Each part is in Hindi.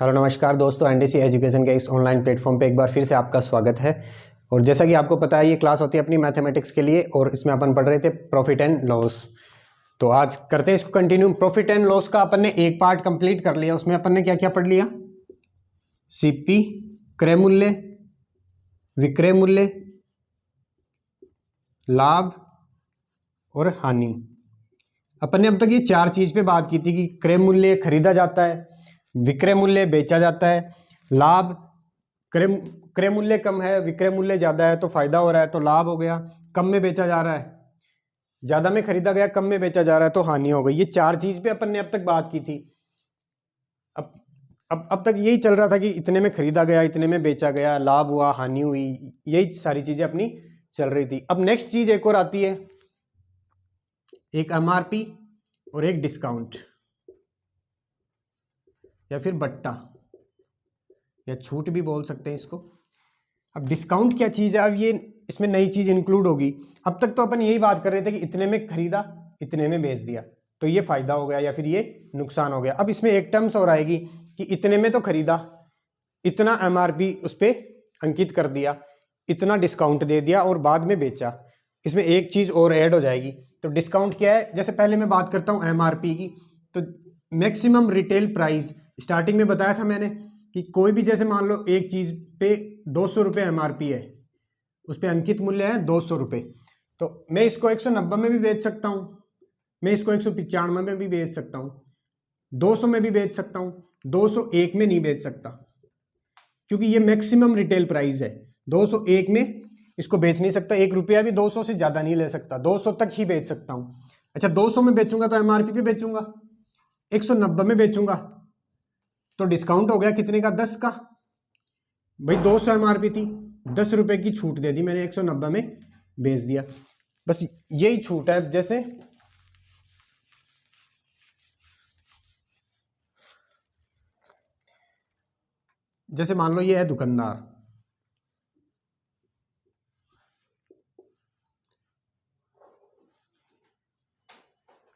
हेलो नमस्कार दोस्तों, एनडीसी एजुकेशन के इस ऑनलाइन प्लेटफॉर्म पे एक बार फिर से आपका स्वागत है। और जैसा कि आपको पता है ये क्लास होती है अपनी मैथमेटिक्स के लिए और इसमें अपन पढ़ रहे थे प्रॉफिट एंड लॉस। तो आज करते हैं इसको कंटिन्यू। प्रॉफिट एंड लॉस का अपन ने एक पार्ट कंप्लीट कर लिया। उसमें अपन ने क्या क्या पढ़ लिया? सीपी, क्रय मूल्य, विक्रय मूल्य, लाभ और हानि। अपन ने अब तक ये चार चीज पे बात की थी कि क्रय मूल्य खरीदा जाता है, विक्रय मूल्य बेचा जाता है, लाभ क्रय क्रय मूल्य कम है, विक्रय मूल्य ज्यादा है तो फायदा हो रहा है तो लाभ हो गया, कम में बेचा जा रहा है, ज्यादा में खरीदा गया कम में बेचा जा रहा है तो हानि हो गई। ये चार चीज पे अपन ने अब तक बात की थी। अब तक यही चल रहा था कि इतने में खरीदा गया, इतने में बेचा गया, लाभ हुआ, हानि हुई, यही सारी चीजें अपनी चल रही थी। अब नेक्स्ट चीज एक और आती है, एक एमआरपी और एक डिस्काउंट या फिर बट्टा या छूट भी बोल सकते हैं इसको। अब डिस्काउंट क्या चीज है? अब ये इसमें नई चीज इंक्लूड होगी। अब तक तो अपन यही बात कर रहे थे कि इतने में खरीदा, इतने में बेच दिया, तो ये फायदा हो गया या फिर ये नुकसान हो गया। अब इसमें एक टर्म्स और आएगी कि इतने में तो खरीदा, इतना एमआरपी उस पर अंकित कर दिया, इतना डिस्काउंट दे दिया और बाद में बेचा। इसमें एक चीज और ऐड हो जाएगी। तो डिस्काउंट क्या है? जैसे पहले मैं बात करता हूं एमआरपी की, तो मैक्सिमम रिटेल प्राइस स्टार्टिंग में बताया था मैंने कि कोई भी, जैसे मान लो एक चीज पे 200 रुपये एमआरपी है, उस पर अंकित मूल्य है 200 रुपये, तो मैं इसको 190 में भी बेच सकता हूं, मैं इसको 195 में भी बेच सकता हूं, 200 में भी बेच सकता हूं, 201 में नहीं बेच सकता, क्योंकि ये मैक्सिमम रिटेल प्राइस है। 201 में इसको बेच नहीं सकता, 1 रुपया भी 200 से ज्यादा नहीं ले सकता, 200 तक ही बेच सकता हूं। अच्छा, 200 में बेचूंगा तो एमआरपी पे बेचूंगा, 190 में बेचूंगा तो डिस्काउंट हो गया कितने का? 10 का। भाई 200 एमआरपी थी, 10 रुपए की छूट दे दी मैंने, 190 में बेच दिया। बस यही छूट है। जैसे मान लो ये है दुकानदार,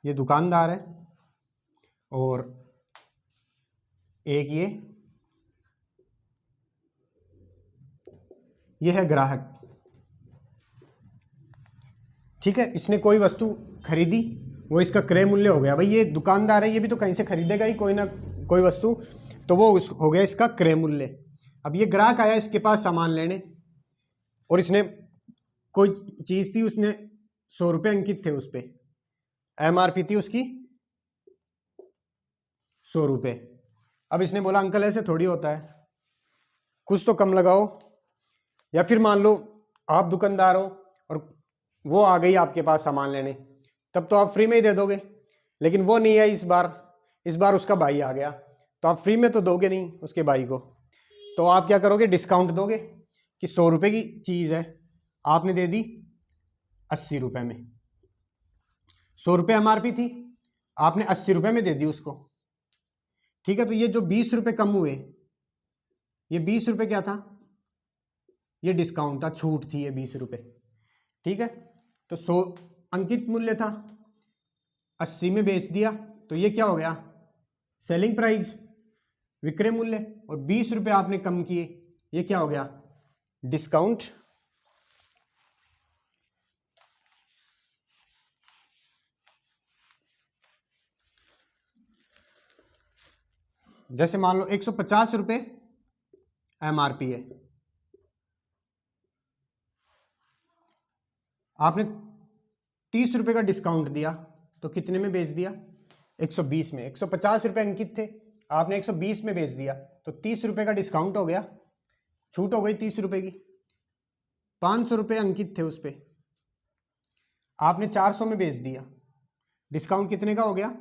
ये दुकानदार है और एक ये है ग्राहक। ठीक है, इसने कोई वस्तु खरीदी, वो इसका क्रय मूल्य हो गया। भाई ये दुकानदार है, ये भी तो कहीं से खरीदेगा ही कोई ना कोई वस्तु, तो वो हो गया इसका क्रय मूल्य। अब ये ग्राहक आया इसके पास सामान लेने और इसने कोई चीज थी, उसने 100 रुपये अंकित थे, उस पर एमआरपी थी उसकी 100 रुपये। अब इसने बोला अंकल ऐसे थोड़ी होता है, कुछ तो कम लगाओ। या फिर मान लो आप दुकानदार हो और वो आ गई आपके पास सामान लेने, तब तो आप फ्री में ही दे दोगे, लेकिन वो नहीं है इस बार उसका भाई आ गया, तो आप फ्री में तो दोगे नहीं उसके भाई को, तो आप क्या करोगे? डिस्काउंट दोगे कि 100 रुपये की चीज है, आपने दे दी 80 रुपये में। 100 रुपये एमआरपी थी, आपने 80 रुपये में दे दी उसको। ठीक है, तो ये जो 20 रुपये कम हुए, ये 20 रुपये क्या था? ये डिस्काउंट था, छूट थी ये 20 रुपये। ठीक है, तो 100 अंकित मूल्य था, 80 में बेच दिया, तो ये क्या हो गया? सेलिंग प्राइस, विक्रय मूल्य, और 20 रुपये आपने कम किए, ये क्या हो गया? डिस्काउंट। जैसे मान लो 150 रुपये एमआरपी है, आपने 30 रुपये का डिस्काउंट दिया, तो कितने में बेच दिया? 120 में। 150 रुपये अंकित थे, आपने 120 में बेच दिया, तो 30 रुपये का डिस्काउंट हो गया, छूट हो गई 30 रुपये की। 500 रुपये अंकित थे उस पर, आपने 400 में बेच दिया, डिस्काउंट कितने का हो गया?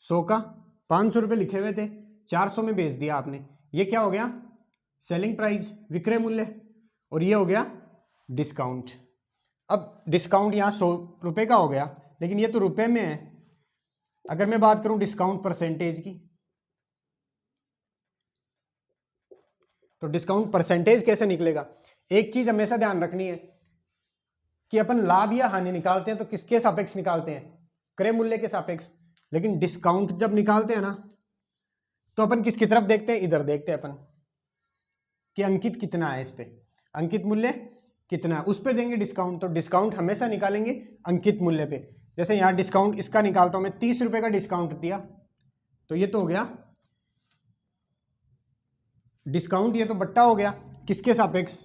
100 का। 500 रुपये लिखे हुए थे, 400 में बेच दिया आपने, ये क्या हो गया? सेलिंग प्राइस, विक्रय मूल्य, और ये हो गया डिस्काउंट। अब डिस्काउंट यहाँ 100 रुपये का हो गया, लेकिन ये तो रुपए में है। अगर मैं बात करूं डिस्काउंट परसेंटेज की, तो डिस्काउंट परसेंटेज कैसे निकलेगा? एक चीज हमेशा ध्यान रखनी है कि अपन लाभ या हानि निकालते हैं तो किसके सापेक्ष निकालते हैं? क्रय मूल्य के सापेक्ष। लेकिन डिस्काउंट जब निकालते हैं ना, तो अपन किसकी तरफ देखते हैं, इधर देखते हैं अपन कि अंकित कितना है, इस पे अंकित मूल्य कितना है, उस पर देंगे डिस्काउंट। तो डिस्काउंट हमेशा निकालेंगे अंकित मूल्य पे। जैसे यहाँ डिस्काउंट इसका निकालता हूं मैं, 30 रुपए का डिस्काउंट दिया, तो ये तो हो गया डिस्काउंट, ये तो बट्टा हो गया किसके सापेक्ष,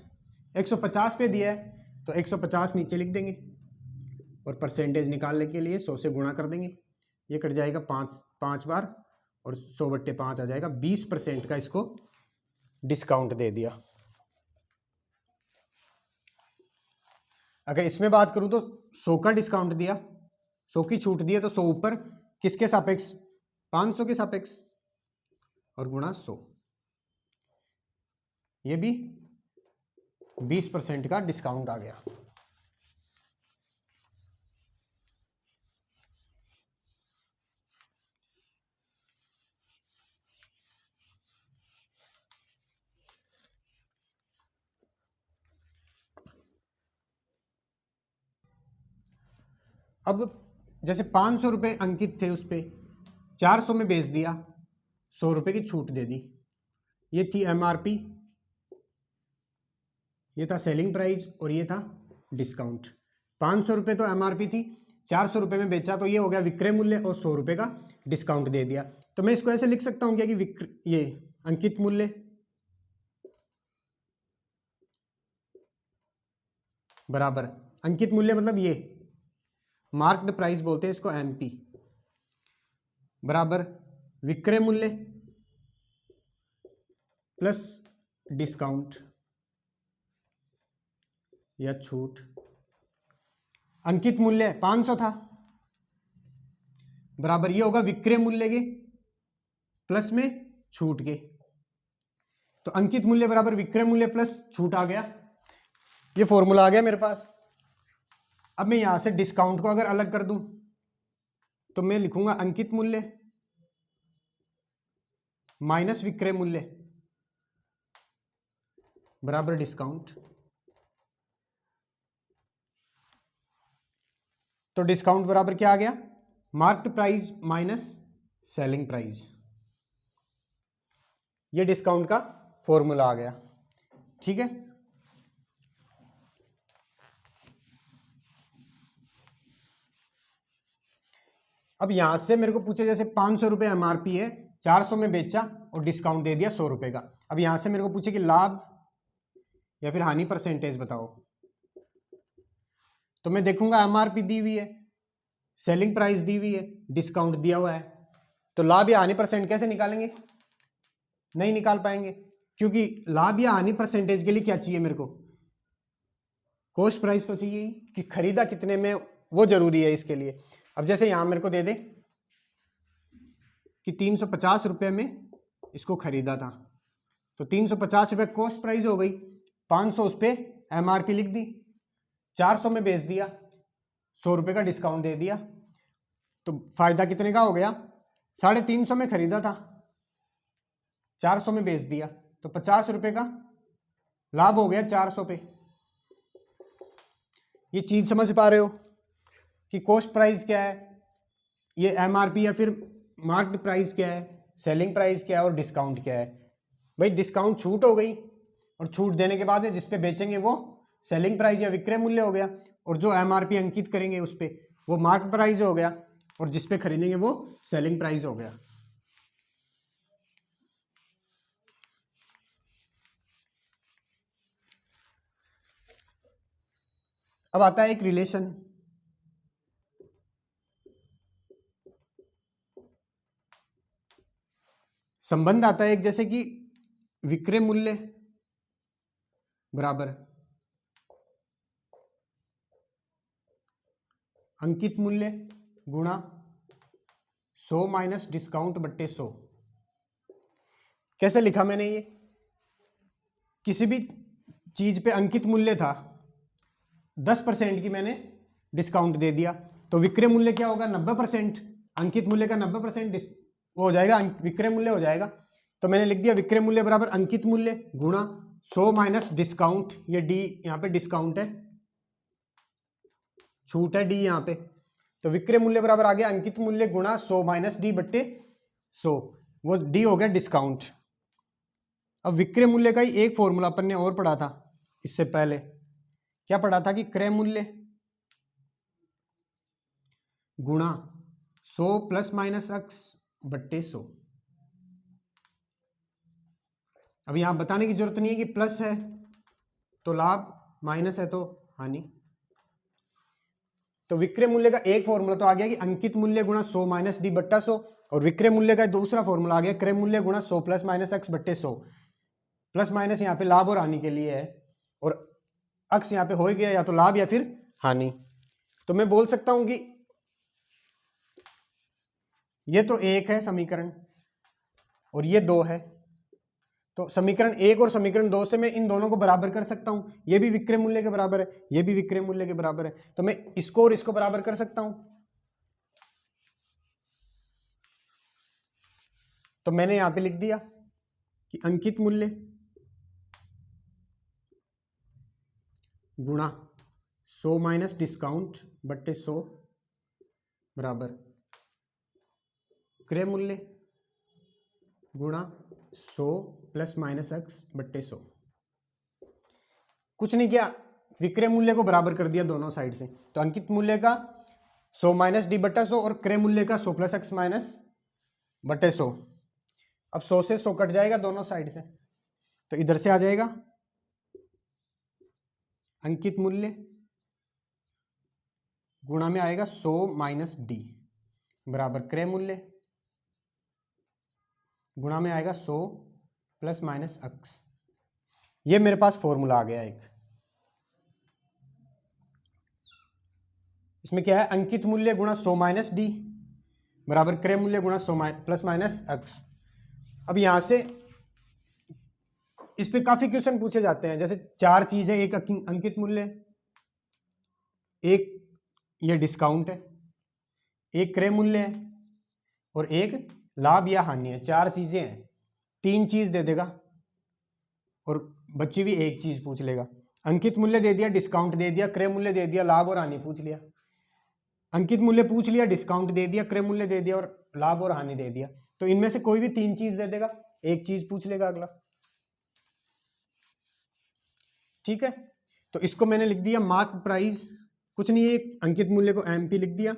150 पे दिया है, तो 150 नीचे लिख देंगे और परसेंटेज निकालने के लिए 100 से गुणा कर देंगे, ये कट जाएगा 5 बार और 100/5 आ जाएगा, 20% का इसको डिस्काउंट दे दिया। अगर इसमें बात करूं तो 100 का डिस्काउंट दिया, 100 की छूट दी है, तो 100 ऊपर किसके सापेक्ष, 500 के सापेक्ष और गुणा 100, ये भी 20% का डिस्काउंट आ गया। अब जैसे 500 रुपए अंकित थे, उस पे 400 में बेच दिया, 100 रुपए की छूट दे दी, ये थी एमआरपी, ये था सेलिंग प्राइस और ये था डिस्काउंट। 500 रुपए तो एमआरपी थी, 400 रुपए में बेचा, तो ये हो गया विक्रय मूल्य और 100 रुपए का डिस्काउंट दे दिया। तो मैं इसको ऐसे लिख सकता हूं क्या कि ये अंकित मूल्य बराबर, अंकित मूल्य मतलब ये मार्क्ड प्राइस बोलते हैं इसको, एमपी, बराबर विक्रय मूल्य प्लस डिस्काउंट या छूट। अंकित मूल्य 500 था, बराबर ये होगा विक्रय मूल्य के प्लस में छूट के, तो अंकित मूल्य बराबर विक्रय मूल्य प्लस छूट आ गया, ये फॉर्मूला आ गया मेरे पास। अब मैं यहां से डिस्काउंट को अगर अलग कर दूं तो मैं लिखूंगा अंकित मूल्य माइनस विक्रय मूल्य बराबर डिस्काउंट। तो डिस्काउंट बराबर क्या आ गया, marked price minus selling price, ये डिस्काउंट का फॉर्मूला आ गया। ठीक है, अब यहां से मेरे को पूछे जैसे 500 रुपए एमआरपी है, 400 में बेचा और डिस्काउंट दे दिया 100 रुपए का। अब यहां से मेरे को पूछे कि लाभ या फिर हानि परसेंटेज बताओ, तो मैं देखूंगा एमआरपी दी हुई है, सेलिंग प्राइस दी हुई है, डिस्काउंट दिया हुआ है, तो लाभ या हानि परसेंट कैसे निकालेंगे, नहीं निकाल पाएंगे, क्योंकि लाभ या हानि परसेंटेज के लिए क्या चाहिए मेरे को, कॉस्ट प्राइस तो चाहिए कि खरीदा कितने में, वो जरूरी है इसके लिए। अब जैसे यहां मेरे को दे दे कि 350 रुपए में इसको खरीदा था, तो 350 रुपए कॉस्ट प्राइस हो गई, 500 उस पे एमआरपी लिख दी, 400 में बेच दिया, 100 रुपए का डिस्काउंट दे दिया, तो फायदा कितने का हो गया, 350 में खरीदा था, 400 में बेच दिया, तो 50 रुपए का लाभ हो गया 400 पे। ये चीज समझ पा रहे हो कि कॉस्ट प्राइस क्या है, ये एमआरपी या फिर मार्क्ड प्राइस क्या है, सेलिंग प्राइस क्या है और डिस्काउंट क्या है। भाई डिस्काउंट छूट हो गई, और छूट देने के बाद में जिस पे बेचेंगे वो सेलिंग प्राइस या विक्रय मूल्य हो गया, और जो एमआरपी अंकित करेंगे उस पे वो मार्केट प्राइस हो गया, और जिस पे खरीदेंगे वो सेलिंग प्राइस हो गया। अब आता है एक रिलेशन, संबंध आता है एक, जैसे कि विक्रय मूल्य बराबर अंकित मूल्य गुणा 100 माइनस डिस्काउंट बट्टे 100। कैसे लिखा मैंने ये, किसी भी चीज पे अंकित मूल्य था, 10% की मैंने डिस्काउंट दे दिया, तो विक्रय मूल्य क्या होगा, 90%, अंकित मूल्य का 90% वो हो जाएगा, विक्रय मूल्य हो जाएगा। तो मैंने लिख दिया विक्रय मूल्य बराबर अंकित मूल्य गुणा 100 माइनस डिस्काउंट, ये डी यहाँ पे डिस्काउंट है, छूट है डी यहाँ पे, तो विक्रय मूल्य बराबर आ गया अंकित मूल्य गुणा 100 माइनस डी बट्टे 100। वो डी हो गया डिस्काउंट। अब विक्रय मूल्य का ही एक फॉर्मूला अपन ने और पढ़ा था इससे पहले, क्या पढ़ा था कि क्रय मूल्य गुणा 100 प्लस माइनस x बट्टे 100। अब यहां बताने की जरूरत नहीं है कि प्लस है तो लाभ, माइनस है तो हानि। तो विक्रय मूल्य का एक फॉर्मूला तो आ गया कि अंकित मूल्य गुणा 100 माइनस डी बट्टा 100, और विक्रय मूल्य का दूसरा फॉर्मूला आ गया क्रय मूल्य गुणा 100 प्लस माइनस x बट्टे 100। प्लस माइनस यहाँ पे लाभ और हानि के लिए है, और अक्स यहाँ पे हो गया या तो लाभ या फिर हानि। तो मैं बोल सकता हूं कि ये तो एक है समीकरण और ये दो है, तो समीकरण एक और समीकरण दो से मैं इन दोनों को बराबर कर सकता हूं। ये भी विक्रय मूल्य के बराबर है, ये भी विक्रय मूल्य के बराबर है, तो मैं इसको और इसको बराबर कर सकता हूं। तो मैंने यहां पे लिख दिया कि अंकित मूल्य गुणा 100 माइनस डिस्काउंट बट्टे 100 बराबर क्रय मूल्य गुणा 100 प्लस माइनस x बट्टे 100। कुछ नहीं किया, विक्रय मूल्य को बराबर कर दिया दोनों साइड से। तो अंकित मूल्य का 100 माइनस डी बट्टा 100 और क्रय मूल्य का 100 प्लस x माइनस बट्टे 100। अब 100 से 100 कट जाएगा दोनों साइड से, तो इधर से आ जाएगा अंकित मूल्य गुणा में आएगा 100 माइनस डी बराबर क्रय मूल्य गुणा में आएगा 100 प्लस माइनस x। ये मेरे पास फॉर्मूला आ गया एक। इसमें क्या है, अंकित मूल्य गुणा 100 माइनस डी बराबर क्रय मूल्य गुणा 100 प्लस माइनस x। अब यहां से इस पे काफी क्वेश्चन पूछे जाते हैं, जैसे चार चीजें, एक अंकित मूल्य, एक ये डिस्काउंट है, एक क्रय मूल्य है और एक लाभ या हानि है। चार चीजें हैं, तीन चीज दे देगा और बच्ची भी एक चीज पूछ लेगा। अंकित मूल्य दे दिया, डिस्काउंट दे दिया, क्रय मूल्य दे दिया, लाभ और हानि पूछ लिया। अंकित मूल्य पूछ लिया, डिस्काउंट दे दिया, क्रय मूल्य दे दिया और लाभ और हानि दे दिया। तो इनमें से कोई भी तीन चीज दे देगा, एक चीज पूछ लेगा अगला। ठीक है, तो इसको मैंने लिख दिया मार्क प्राइस, कुछ नहीं है, अंकित मूल्य को एमपी लिख दिया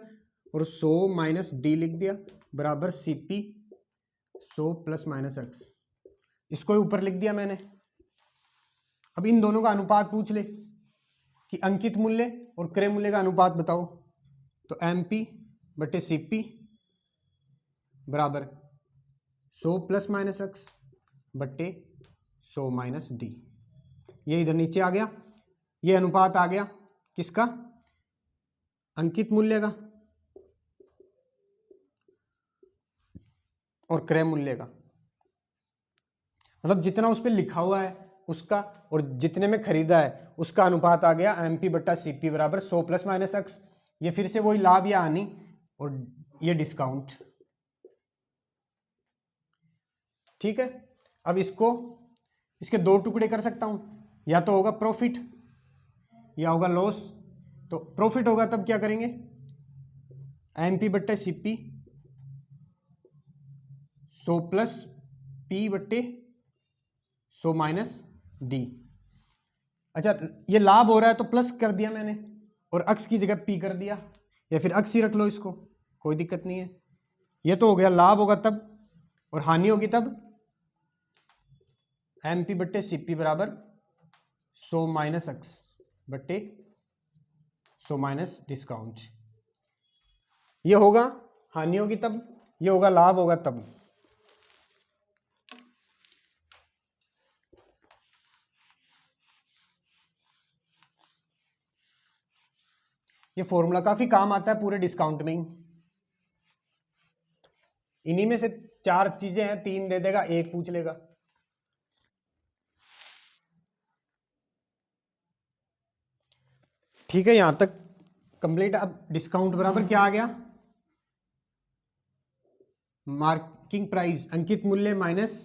और 100 माइनस डी लिख दिया बराबर सीपी 100 प्लस माइनस एक्स। इसको ऊपर लिख दिया मैंने। अब इन दोनों का अनुपात पूछ ले कि अंकित मूल्य और क्रय मूल्य का अनुपात बताओ, तो एमपी बटे सीपी बराबर 100 प्लस माइनस एक्स बटे 100 माइनस डी। ये इधर नीचे आ गया, ये अनुपात आ गया किसका, अंकित मूल्य का और क्रय मूल्य का। मतलब जितना उस पर लिखा हुआ है उसका और जितने में खरीदा है उसका अनुपात आ गया एमपी बट्टा सीपी बराबर 100 प्लस माइनस एक्स। ये फिर से वही लाभ या हानि और ये डिस्काउंट। ठीक है, अब इसको इसके दो टुकड़े कर सकता हूं, या तो होगा प्रॉफिट या होगा लॉस। तो प्रॉफिट होगा तब क्या करेंगे, एमपी बट्टे सीपी 100 प्लस पी बट्टे 100 माइनस डी। अच्छा, ये लाभ हो रहा है तो प्लस कर दिया मैंने और अक्स की जगह पी कर दिया, या फिर अक्स ही रख लो इसको, कोई दिक्कत नहीं है। ये तो हो गया, लाभ होगा तब और हानि होगी तब एमपी बट्टे सीपी बराबर 100 माइनस एक्स बट्टे 100 माइनस डिस्काउंट। ये होगा हानि होगी तब, ये होगा लाभ होगा तब। ये फॉर्मूला काफी काम आता है पूरे डिस्काउंट में ही। इन्हीं में से चार चीजें हैं, तीन दे देगा, एक पूछ लेगा। ठीक है, यहां तक कंप्लीट। अब डिस्काउंट बराबर क्या आ गया, मार्किंग प्राइस अंकित मूल्य माइनस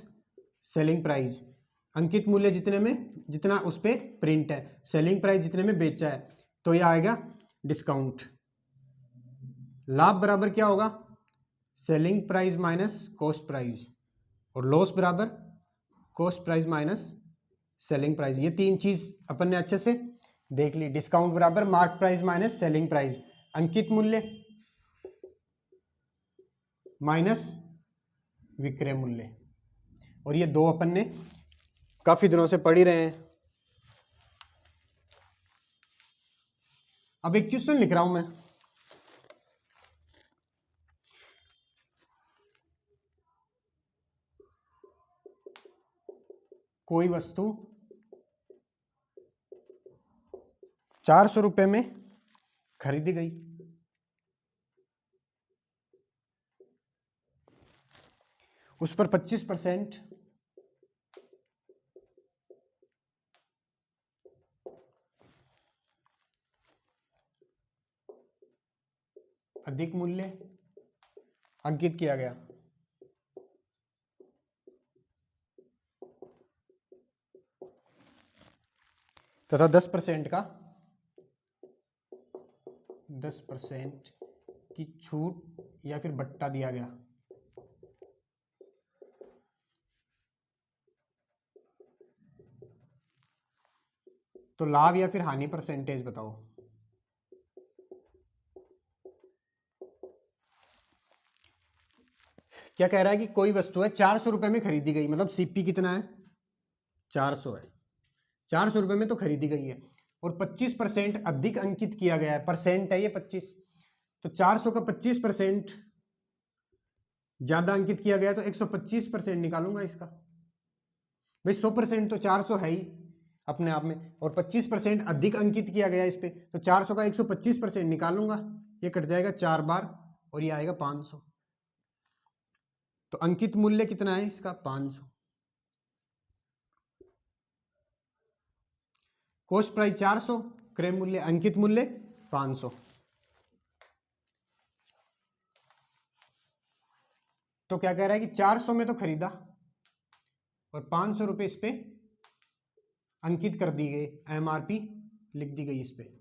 सेलिंग प्राइस। अंकित मूल्य जितने में जितना उस पे प्रिंट है, सेलिंग प्राइस जितने में बेचा है, तो ये आएगा डिस्काउंट। लाभ बराबर क्या होगा, selling price minus cost price और लॉस बराबर cost price minus selling price. ये तीन चीज अपन ने अच्छे से देख ली। डिस्काउंट बराबर mark price minus selling price, अंकित मूल्य माइनस विक्रय मूल्य। और ये दो अपन ने काफी दिनों से पढ़ ही रहे हैं। अब एक क्वेश्चन लिख रहा हूं मैं, कोई वस्तु 400 रुपए में खरीदी गई, उस पर 25% अधिक मूल्य अंकित किया गया, तथा 10% का 10% की छूट या फिर बट्टा दिया गया। तो लाभ या फिर हानि परसेंटेज बताओ। क्या कह रहा है कि कोई वस्तु है 400 रुपए में खरीदी गई, मतलब सीपी कितना है 400 है, 400 रुपए में तो खरीदी गई है और 25% अधिक अंकित किया गया है, परसेंट है ये 25, तो 400 का 25% ज्यादा अंकित किया गया तो 125% निकालूंगा इसका। भाई 100% तो 400 है ही अपने आप में, और 25% अधिक अंकित किया गया इस पे, तो 400 का 125% निकालूंगा, ये कट जाएगा 4 बार और ये आएगा 500। तो अंकित मूल्य कितना है इसका 500, कॉस्ट प्राइस 400, क्रय मूल्य अंकित मूल्य 500। तो क्या कह रहा है कि 400 में तो खरीदा और 500 रुपए इस पे अंकित कर दी गई, एमआरपी लिख दी गई इस पे।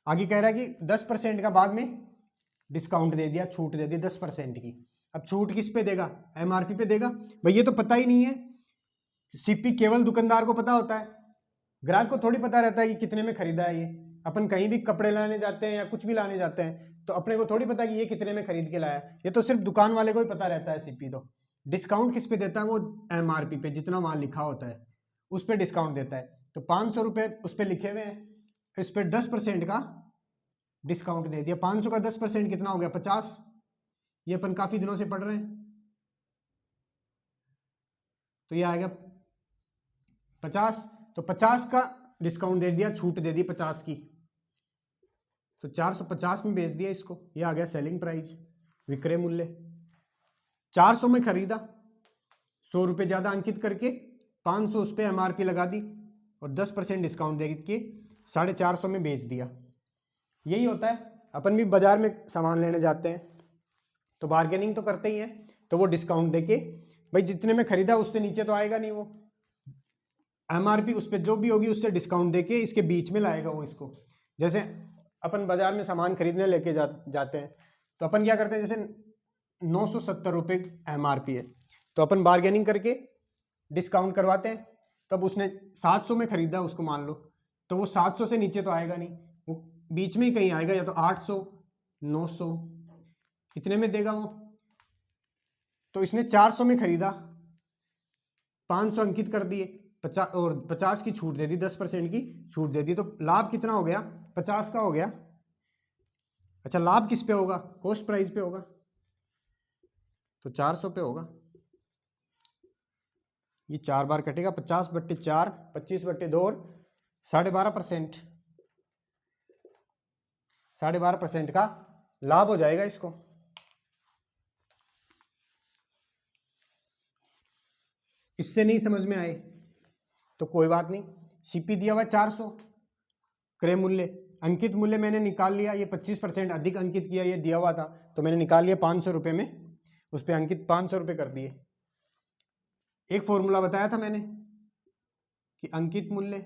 आगे कह रहा है कि 10% का बाद में डिस्काउंट दे दिया, छूट दे दी 10% की। अब छूट किस पे देगा, एमआरपी पे देगा। भाई ये तो पता ही नहीं है, सीपी केवल दुकानदार को पता होता है, ग्राहक को थोड़ी पता रहता है कि कितने में खरीदा है ये। अपन कहीं भी कपड़े लाने जाते हैं या कुछ भी लाने जाते हैं तो अपने को थोड़ी पता कि ये कितने में खरीद के लाया, ये तो सिर्फ दुकान वाले को ही पता रहता है सीपी। तो डिस्काउंट किस पे देता है, वो एमआरपी पे, जितना वहां लिखा होता है उस पर डिस्काउंट देता है। तो 500 रुपए उस पर लिखे हुए हैं, इस पर 10% का डिस्काउंट दे दिया। 500 का 10% कितना हो गया 50, ये अपन काफी दिनों से पढ़ रहे हैं। तो ये आएगा 50, तो 50 का डिस्काउंट दे दिया, छूट दे दी 50 की, तो 450 में बेच दिया इसको, ये आ गया सेलिंग प्राइस, विक्रय मूल्य। 400 में खरीदा, 100 रुपए ज्यादा अंकित करके 500 उस पर एमआरपी लगा दी और 10% डिस्काउंट दे के 450 में बेच दिया। यही होता है, अपन भी बाजार में सामान लेने जाते हैं तो बार्गेनिंग तो करते ही हैं, तो वो डिस्काउंट देके, भाई जितने में खरीदा उससे नीचे तो आएगा नहीं, वो एमआरपी उस पर जो भी होगी उससे डिस्काउंट देके इसके बीच में लाएगा वो इसको। जैसे अपन बाजार में सामान खरीदने लेके जाते हैं तो अपन क्या करते हैं, जैसे 970 रुपये एमआरपी है तो अपन बार्गेनिंग करके डिस्काउंट करवाते हैं, तब उसने 700 में खरीदा उसको मान लो, तो वो 700 से नीचे तो आएगा नहीं, वो बीच में ही कहीं आएगा, या तो 800 900 इतने में देगा वो। तो इसने 400 में खरीदा, 500 अंकित कर दिए, 50 और 50 की छूट दे दी, 10% की छूट दे दी, तो लाभ कितना हो गया 50 का हो गया। अच्छा लाभ किस पे होगा, कॉस्ट प्राइस पे होगा, तो 400 पे होगा। ये 4 बार कटेगा, 50/4, 25/2 और 12.5%, 12.5% का लाभ हो जाएगा इसको। इससे नहीं समझ में आए तो कोई बात नहीं, सीपी दिया हुआ 400, क्रय मूल्य अंकित मूल्य मैंने निकाल लिया, ये 25% अधिक अंकित किया, ये दिया हुआ था तो मैंने निकाल लिया 500 रुपये में, उस पर अंकित 500 रुपये कर दिए। एक फॉर्मूला बताया था मैंने कि अंकित मूल्य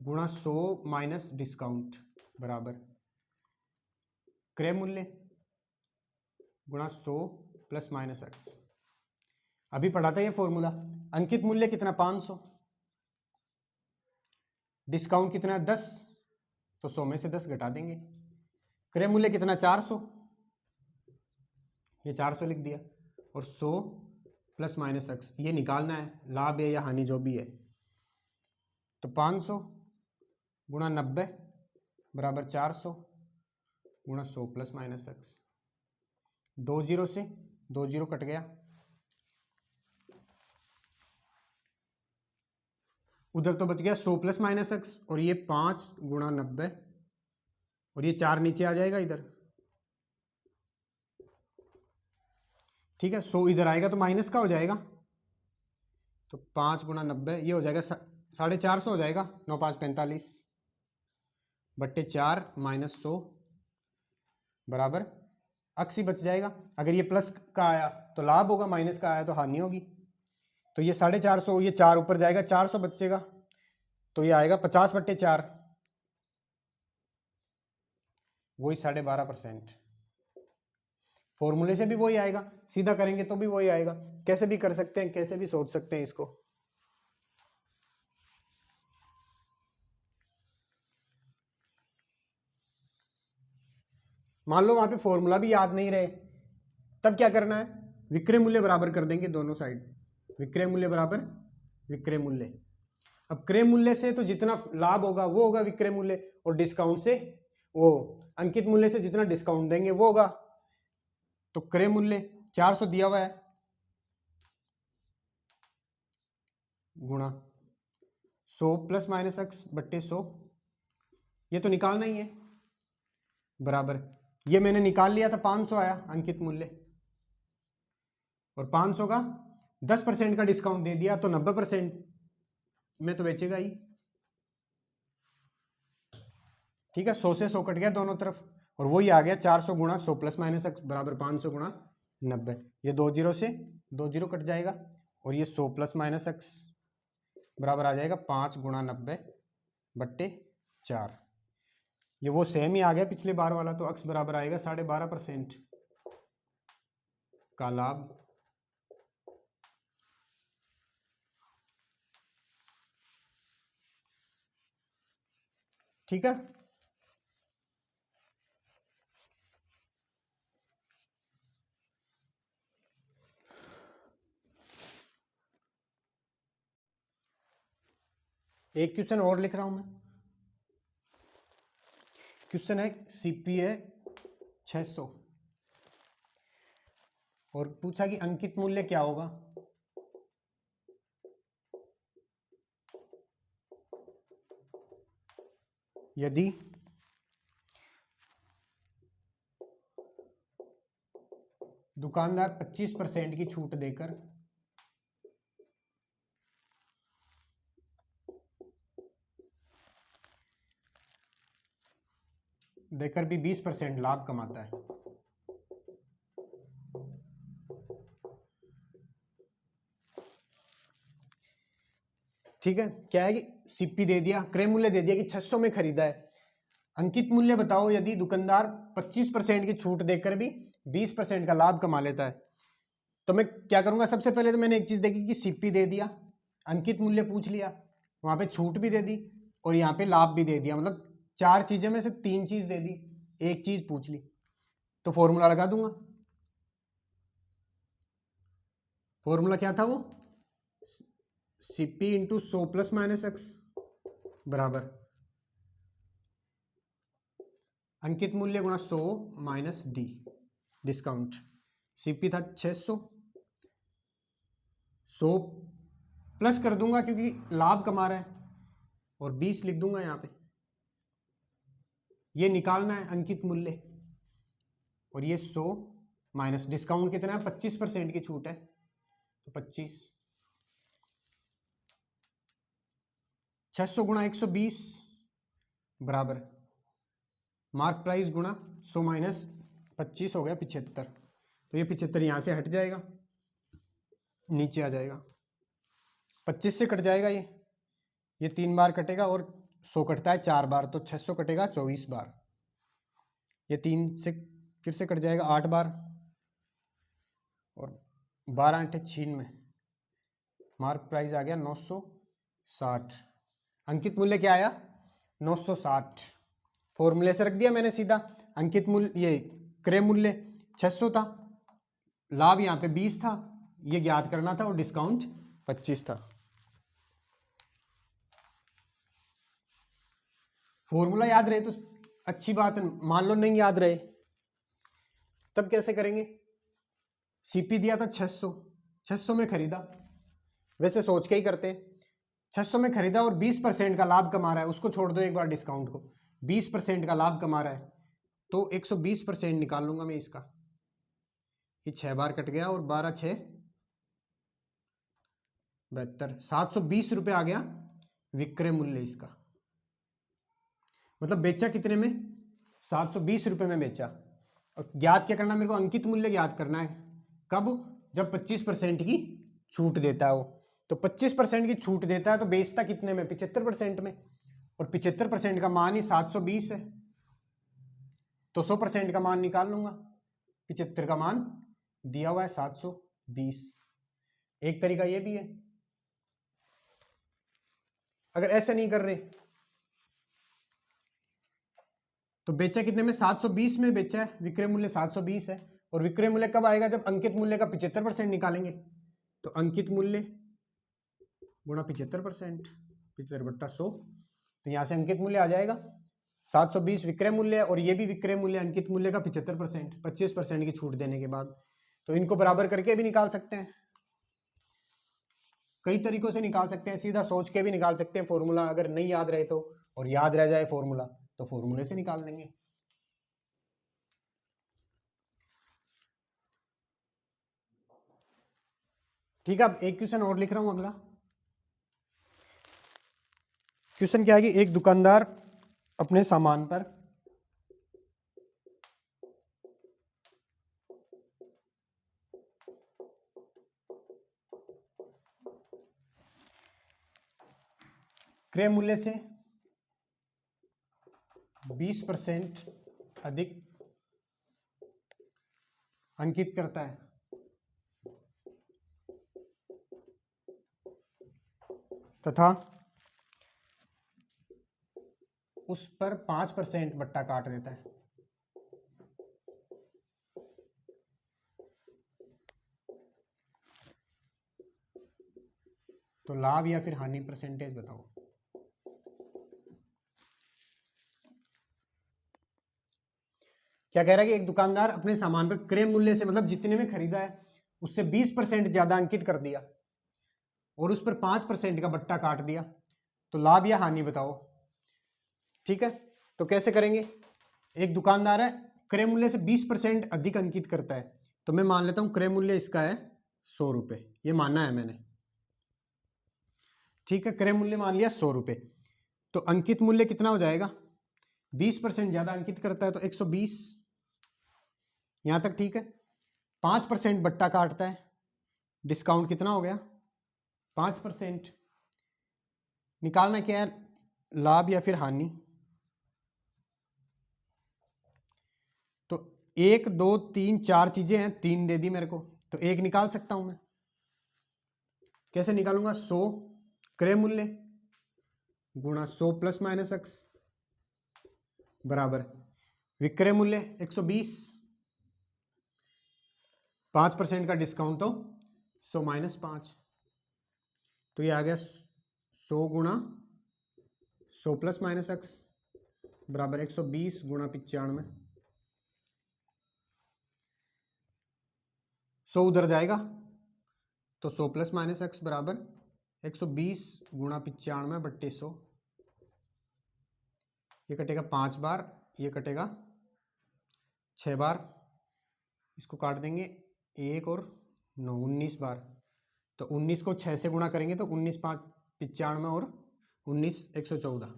गुणा 100 माइनस डिस्काउंट बराबर क्रय मूल्य गुणा 100 प्लस माइनस एक्स। अभी पढ़ा था ये फॉर्मूला। अंकित मूल्य कितना 500, डिस्काउंट कितना 10, तो 100 में से 10 घटा देंगे। क्रय मूल्य कितना 400, ये 400 लिख दिया, और 100 प्लस माइनस x ये निकालना है, लाभ है या हानि जो भी है। तो 500 गुणा 90 बराबर 400 गुणा 100 प्लस माइनस x। 2 जीरो से 2 जीरो कट गया, उधर तो बच गया 100 प्लस माइनस x, और ये 5 गुणा 90, और ये 4 नीचे आ जाएगा इधर, ठीक है। 100 इधर आएगा तो माइनस का हो जाएगा, तो 5 गुणा 90 ये हो जाएगा 450 हो जाएगा, 9 5 45 बट्टे 4 माइनस 100 बराबर x ही बच जाएगा। अगर ये प्लस का आया तो लाभ होगा, माइनस का आया तो हानि होगी। तो ये 450, ये 4 ऊपर जाएगा, 400 बचेगा, तो ये आएगा 50 बट्टे 4, वही 12.5%। फॉर्मूले से भी वही आएगा, सीधा करेंगे तो भी वही आएगा। कैसे भी कर सकते हैं, कैसे भी सोच सकते हैं इसको। मान लो वहां पे फॉर्मूला भी याद नहीं रहे, तब क्या करना है, विक्रय मूल्य बराबर कर देंगे दोनों साइड। विक्रय मूल्य बराबर विक्रय मूल्य। अब क्रय मूल्य से तो जितना लाभ होगा वो होगा विक्रय मूल्य, और डिस्काउंट से वो अंकित मूल्य से जितना डिस्काउंट देंगे वो होगा। तो क्रय मूल्य 400 दिया हुआ है गुणा 100 प्लस माइनस x बट्टे 100, ये तो निकालना ही है, बराबर ये मैंने निकाल लिया था, 500 आया अंकित मूल्य, और 500 का 10% का डिस्काउंट दे दिया तो 90% में तो बेचेगा ही, ठीक है। 100 से 100 कट गया दोनों तरफ, और वही आ गया 400 गुणा 100 प्लस माइनस x बराबर 500 गुणा 90। ये 2 जीरो से 2 जीरो कट जाएगा, और ये 100 प्लस माइनस x बराबर आ जाएगा 5 गुणा 90 बट्टे 4। ये वो सेम ही आ गया पिछले बार वाला, तो x बराबर आएगा 12.5% का लाभ। ठीक है, एक क्वेश्चन और लिख रहा हूं मैं। क्वेश्चन है सीपीए 600, और पूछा कि अंकित मूल्य क्या होगा। यदि दुकानदार 25% की छूट देकर भी 20% लाभ कमाता है, ठीक है। क्या है कि सीपी दे दिया, क्रय मूल्य दे दिया कि 600 में खरीदा है। अंकित मूल्य बताओ यदि दुकानदार 25% की छूट देकर भी 20% का लाभ कमा लेता है। तो मैं क्या करूंगा, सबसे पहले तो मैंने एक चीज देखी कि सीपी दे दिया, अंकित मूल्य पूछ लिया, वहां पे छूट भी दे दी, और यहाँ पे लाभ भी दे दिया, मतलब 4 चीजें में से 3 चीज दे दी, एक चीज पूछ ली। तो फॉर्मूला लगा दूंगा। फॉर्मूला क्या था वो, CP into 100 plus minus x बराबर अंकित मूल्य गुणा 100 माइनस डी डिस्काउंट। सीपी था 600, 100 प्लस कर दूंगा क्योंकि लाभ कमा रहा है, और 20 लिख दूंगा यहाँ पे। ये निकालना है अंकित मूल्य, और ये 100 माइनस डिस्काउंट कितना है, 25% की छूट है, तो 25। 600 गुणा 120 बराबर मार्क प्राइस गुणा 100 माइनस 25 हो गया 75। तो ये 75 यहाँ से हट जाएगा, नीचे आ जाएगा, 25 से कट जाएगा, ये 3 बार कटेगा, और 100 कटता है 4 बार, तो 600 कटेगा 24 बार। ये 3 से फिर से कट जाएगा 8 बार, और 12 8 96 मार्क प्राइस आ गया 960, अंकित मूल्य क्या आया 960, फॉर्मूले से रख दिया मैंने सीधा। अंकित मूल्य ये क्रय मूल्य 600 था, लाभ यहाँ पे 20 था, ये ज्ञात करना था और डिस्काउंट 25 था। फॉर्मूला याद रहे तो अच्छी बात है, मान लो नहीं याद रहे तब कैसे करेंगे। सीपी दिया था 600, 600 में खरीदा, वैसे सोच के ही करते हैं, 600 में खरीदा और 20% का लाभ कमा रहा है, उसको छोड़ दो एक बार डिस्काउंट को, 20% का लाभ कमा रहा है तो 120% निकाल लूंगा मैं इसका। ये 6 बार कट गया और 12 6 72, 720 रुपये आ गया विक्रय मूल्य इसका। मतलब बेचा कितने में 720 रुपये में बेचा। और ज्ञात क्या करना मेरे को, अंकित मूल्य ज्ञात करना है। कब, जब 25% की छूट देता है वो। तो 25% की छूट देता है तो बेचता कितने में 75% में, और 75% का मान ही 720 है तो 100% का मान निकाल लूंगा। 75 का मान दिया हुआ है 720। एक तरीका ये भी है। अगर ऐसा नहीं कर रहे तो बेचा कितने में 720 में बेचा है, विक्रय मूल्य 720 है। और विक्रय मूल्य कब आएगा, जब अंकित मूल्य का 75% निकालेंगे। तो अंकित मूल्य गुणा 75%, 75/100, तो यहां से अंकित मूल्य आ जाएगा 720 विक्रय मूल्य है, और ये भी विक्रय मूल्य अंकित मूल्य का 75%, 25% की छूट देने के बाद। तो इनको बराबर करके भी निकाल सकते हैं, कई तरीकों से निकाल सकते हैं, सीधा सोच के भी निकाल सकते हैं फॉर्मूला, अगर नहीं याद रहे तो, और याद रह जाए फॉर्मूला तो फॉर्मूले से निकाल लेंगे। ठीक है, अब एक क्वेश्चन और लिख रहा हूं। अगला क्वेश्चन क्या है कि एक दुकानदार अपने सामान पर क्रय मूल्य से 20% अधिक अंकित करता है, तथा उस पर 5% बट्टा काट देता है। तो लाभ या फिर हानि परसेंटेज बताओ। क्या कह रहा है कि एक दुकानदार अपने सामान पर क्रय मूल्य से, मतलब जितने में खरीदा है उससे 20% ज्यादा अंकित कर दिया और उस पर 5% का बट्टा काट दिया, तो लाभ या हानि बताओ। ठीक है, तो कैसे करेंगे। एक दुकानदार है, क्रय मूल्य से 20% अधिक अंकित करता है, तो मैं मान लेता हूं क्रय मूल्य इसका है 100 रुपये, ये माना है मैंने। ठीक है, क्रय मूल्य मान लिया 100 रुपये, तो अंकित मूल्य कितना हो जाएगा, 20% ज्यादा अंकित करता है तो 120, यहां तक ठीक है। 5% बट्टा काटता है, डिस्काउंट कितना हो गया 5%। निकालना क्या है, लाभ या फिर हानि। तो 1 2 3 4 चीजें हैं, 3 दे दी मेरे को, तो 1 निकाल सकता हूं मैं। कैसे निकालूंगा, 100 क्रय मूल्य गुणा 100 प्लस माइनस x बराबर विक्रय मूल्य 120, 5% का डिस्काउंट तो 100 माइनस 5, तो ये आ गया 100 गुणा 100 प्लस माइनस x बराबर 120 गुणा 95। 100 उधर जाएगा तो 100 प्लस माइनस x बराबर 120 गुणा 95/100। ये कटेगा 5 बार, ये कटेगा 6 बार, इसको काट देंगे 1 और 9, 19 बार। तो 19 को 6 से गुणा करेंगे तो 19 5 95 और 19 114।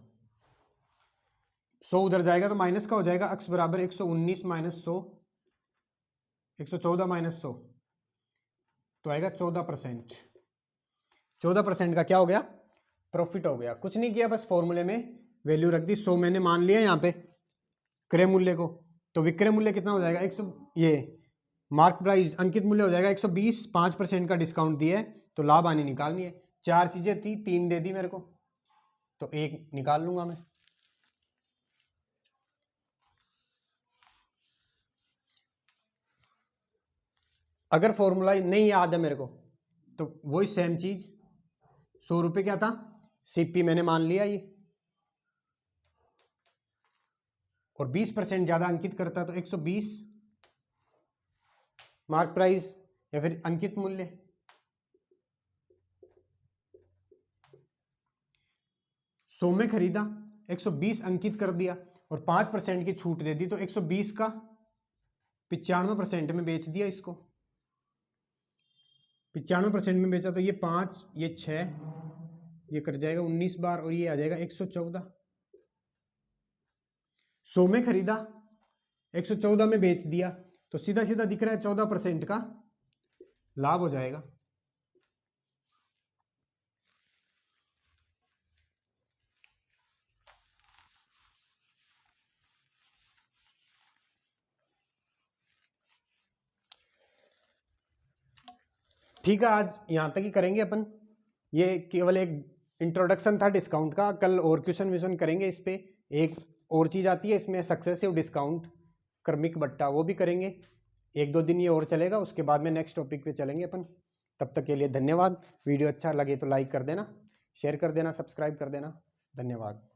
100 उधर जाएगा तो माइनस का हो जाएगा, x बराबर 119 माइनस 100, 114 माइनस 100, तो आएगा 14%। 14% का क्या हो गया, प्रॉफिट हो गया। कुछ नहीं किया, बस फॉर्मूले में वैल्यू रख दी। 100 मैंने मान लिया यहाँ पे क्रय मूल्य को, तो विक्रय मूल्य कितना हो जाएगा 100, ये मार्क प्राइस अंकित मूल्य हो जाएगा 120, 5% का डिस्काउंट दिया है तो लाभ हानि निकालनी है। 4 चीजें थी, 3 दे दी मेरे को, तो 1 निकाल लूंगा मैं। अगर फॉर्मूला नहीं याद है मेरे को तो वही सेम चीज, 100 रुपये क्या था, सीपी मैंने मान लिया ये, और 20% ज्यादा अंकित करता तो 120 मार्क प्राइस या फिर अंकित मूल्य। 100 में खरीदा, 120 अंकित कर दिया और 5% की छूट दे दी, तो 120 का 95% में बेच दिया इसको। 95% में बेचा तो ये 5, ये 6, ये कर जाएगा 19 बार और ये आ जाएगा 114। 100 में खरीदा, 114 में बेच दिया, तो सीधा सीधा दिख रहा है 14% का लाभ हो जाएगा। ठीक है, आज यहां तक ही करेंगे अपन। ये केवल एक इंट्रोडक्शन था डिस्काउंट का, कल और क्वेश्चन व्यूशन करेंगे इस पे। एक और चीज आती है इसमें, सक्सेसिव डिस्काउंट, क्रमिक बट्टा, वो भी करेंगे। 1-2 दिन ये और चलेगा, उसके बाद में नेक्स्ट टॉपिक पे चलेंगे अपन। तब तक के लिए धन्यवाद। वीडियो अच्छा लगे तो लाइक कर देना, शेयर कर देना, सब्सक्राइब कर देना। धन्यवाद।